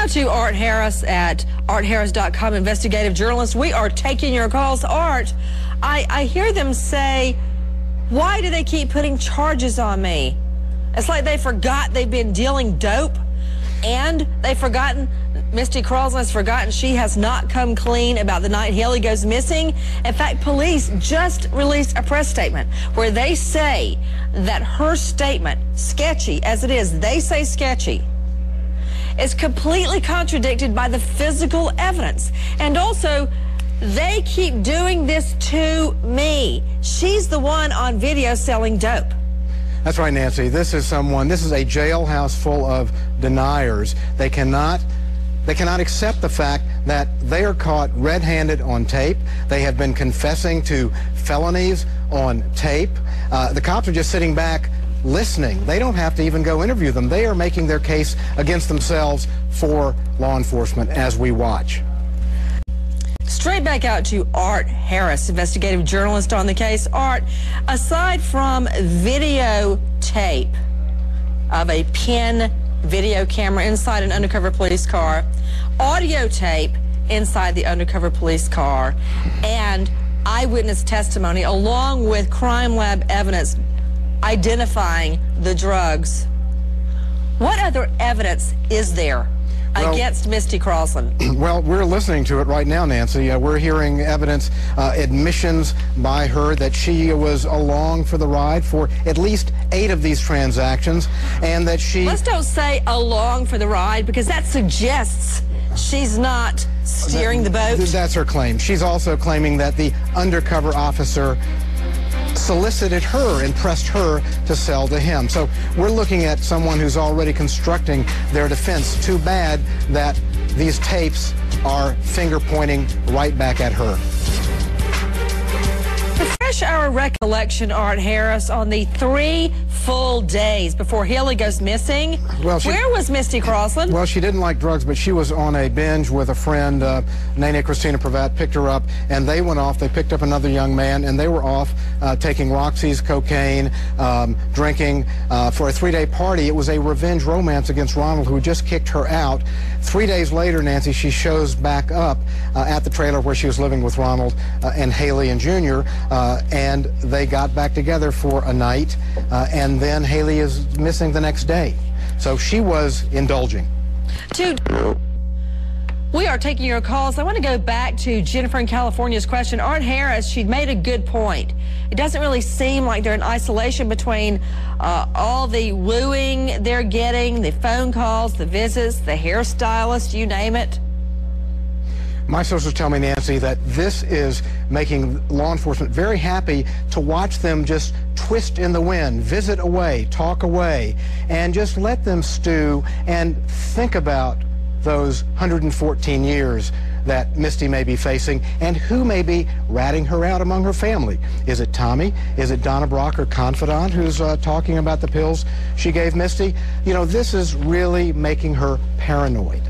Now to Art Harris at artharris.com, investigative journalist. We are taking your calls. Art, I hear them say, why do they keep putting charges on me? It's like they forgot they've been dealing dope, and they've forgotten, Misty Croslin has forgotten she has not come clean about the night Haley goes missing. In fact, police just released a press statement where they say that her statement, sketchy as it is, they say sketchy, is completely contradicted by the physical evidence. And also, they keep doing this to me. She's the one on video selling dope. That's right, Nancy. This is a jailhouse full of deniers. They cannot accept the fact that they are caught red-handed on tape. They have been confessing to felonies on tape. The cops are just sitting back listening. They don't have to even go interview them. They are making their case against themselves for law enforcement as we watch. Straight back out to Art Harris, investigative journalist on the case. Art, aside from videotape of a PIN video camera inside an undercover police car, audio tape inside the undercover police car, and eyewitness testimony along with crime lab evidence identifying the drugs, what other evidence is there against Misty Croslin? Well, we're listening to it right now, Nancy. We're hearing evidence, admissions by her that she was along for the ride for at least 8 of these transactions, and that she... Let's don't say along for the ride, because that suggests she's not steering the boat. That's her claim. She's also claiming that the undercover officer solicited her and pressed her to sell to him. So we're looking at someone who's already constructing their defense. Too bad that these tapes are finger pointing right back at her. Refresh our recollection, Art Harris, on the 3 full days before Haley goes missing. Well, where was Misty Croslin? Well, she didn't like drugs, but she was on a binge with a friend. Nene Christina Pravat picked her up, and they went off. They picked up another young man, and they were off taking Roxy's, cocaine, drinking for a 3-day party. It was a revenge romance against Ronald, who had just kicked her out. 3 days later, Nancy, she shows back up at the trailer where she was living with Ronald and Haley and Junior, and they got back together for a night, and then Haley is missing the next day. So she was indulging. We are taking your calls. I want to go back to Jennifer in California's question. Art Harris, she made a good point. It doesn't really seem like they're in isolation between all the wooing they're getting, the phone calls, the visits, the hairstylist, you name it. My sources tell me, Nancy, that this is making law enforcement very happy to watch them just twist in the wind, visit away, talk away, and just let them stew and think about those 114 years that Misty may be facing and who may be ratting her out among her family. Is it Tommy? Is it Donna Brock, her confidant, who's talking about the pills she gave Misty? You know, this is really making her paranoid.